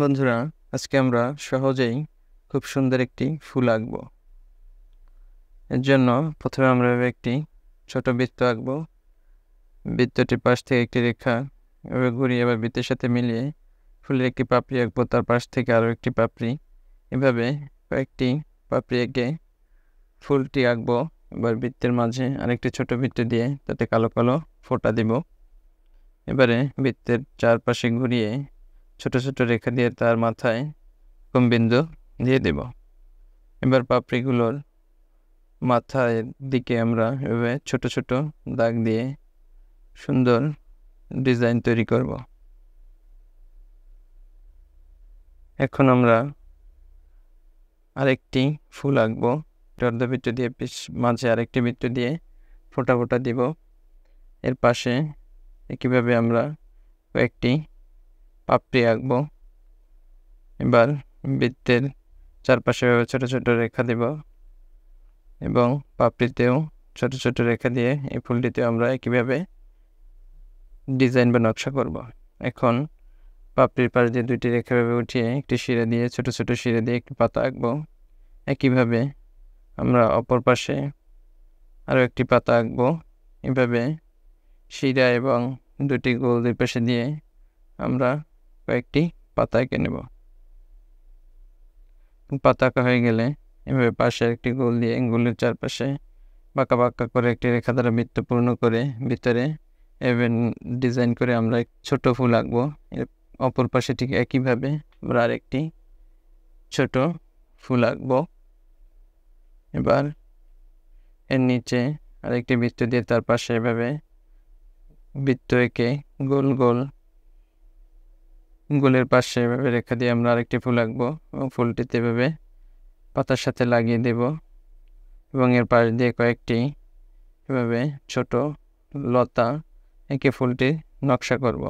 বন্ধুরা, আজকে আমরা সহজেই খুব সুন্দর একটি ফুল আঁকবো। এর জন্য প্রথমে আমরা একটি ছোট বৃত্ত আঁকবো। বৃত্তটির পাশ থেকে একটি রেখা এভাবে ঘুরিয়ে এবার বৃত্তের সাথে মিলিয়ে ফুলের একটি পাপড়ি আঁকবো, তার পাশ থেকে আরও একটি পাপড়ি, এভাবে কয়েকটি পাপড়ি এঁকে ফুলটি আঁকবো। এবার বৃত্তের মাঝে আরেকটি ছোট বৃত্ত দিয়ে তাতে কালো কালো ফোঁটা দিব। এবারে বৃত্তের চারপাশে ঘুরিয়ে ছোট ছোট রেখা দিয়ে তার মাথায় বিন্দু দিয়ে দেব। এবার পাপড়িগুলোর মাথার দিকে আমরা এভাবে ছোট ছোট দাগ দিয়ে সুন্দর ডিজাইন তৈরি করব। এখন আমরা আরেকটি ফুল আঁকবো। অর্ধবৃত্ত দিয়ে মাঝে আরেকটি বৃত্ত দিয়ে ফোঁটা ফোঁটা দিব। এর পাশে একইভাবে আমরা কয়েকটি পাপড়ি আঁকবো। এবার বৃত্তের চারপাশে ছোট ছোট রেখা দিব এবং পাপড়িতেও ছোট ছোট রেখা দিয়ে এই ফুলটিতে আমরা একইভাবে ডিজাইন বা নকশা করব। এখন পাপড়ির পাশ দিয়ে দুইটি রেখা উঠিয়ে একটি শিরা দিয়ে ছোট ছোট শিরা দিয়ে একটি পাতা আঁকবো। একইভাবে আমরা অপর পাশে আরও একটি পাতা আঁকবো। এভাবে শিরা এবং দুটি গোল দুই পাশে দিয়ে আমরা কয়েকটি পাতা এঁকে নেব। পাতা আঁকা হয়ে গেলে এভাবে পাশে একটি গোল দিয়ে গোলের চারপাশে বাঁকা বাঁকা করে একটি রেখা দ্বারা বৃত্ত পূর্ণ করে ভিতরে এভাবে ডিজাইন করে আমরা ছোট ফুল আঁকবো। এর অপর পাশে ঠিক একইভাবে আমরা আরেকটি ছোট ফুল আঁকবো। এবার এর নিচে আরেকটি বৃত্ত দিয়ে তার পাশে এভাবে বৃত্ত এঁকে গোলের পাশে এভাবে রেখা দিয়ে আমরা আরেকটি ফুল আঁকবো এবং ফুলটিতে এভাবে পাতার সাথে লাগিয়ে দেব এবং এর পাশ দিয়ে কয়েকটি এভাবে ছোট লতা এঁকে ফুলটি নকশা করব।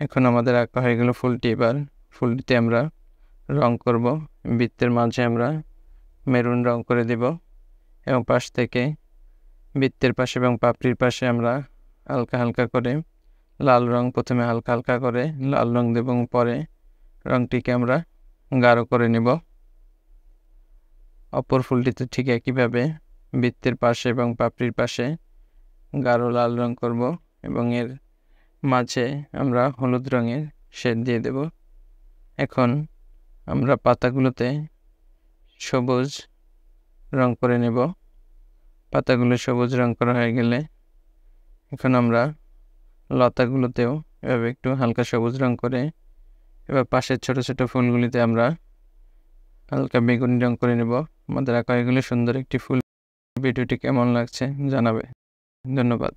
এখন আমাদের আঁকা হয়ে গেল ফুলটি। এবার ফুলটিতে আমরা রং করব। বৃত্তের মাঝে আমরা মেরুন রং করে দেব এবং পাশ থেকে বৃত্তের পাশে এবং পাপড়ির পাশে আমরা হালকা হালকা করে লাল রং, প্রথমে হালকা হালকা করে লাল রং দেব এবং পরে রংটিকে আমরা গাঢ় করে নেব। অপর ফুলটিতে ঠিক একইভাবে বৃত্তের পাশে এবং পাপড়ির পাশে গাঢ় লাল রং করব এবং এর মাঝে আমরা হলুদ রঙের শেড দিয়ে দেব। এখন আমরা পাতাগুলোতে সবুজ রং করে নেব। পাতাগুলো সবুজ রং করা হয়ে গেলে এখন আমরা লতাগুলোতেও এভাবে একটু হালকা সবুজ রং করে এবার পাশের ছোট ছোট ফুলগুলিতে আমরা হালকা বেগুনি রং করে নেব। আমাদের আঁকা হয়ে গেলে সুন্দর একটি ফুল। ভিডিওটি কেমন লাগছে জানাবে। ধন্যবাদ।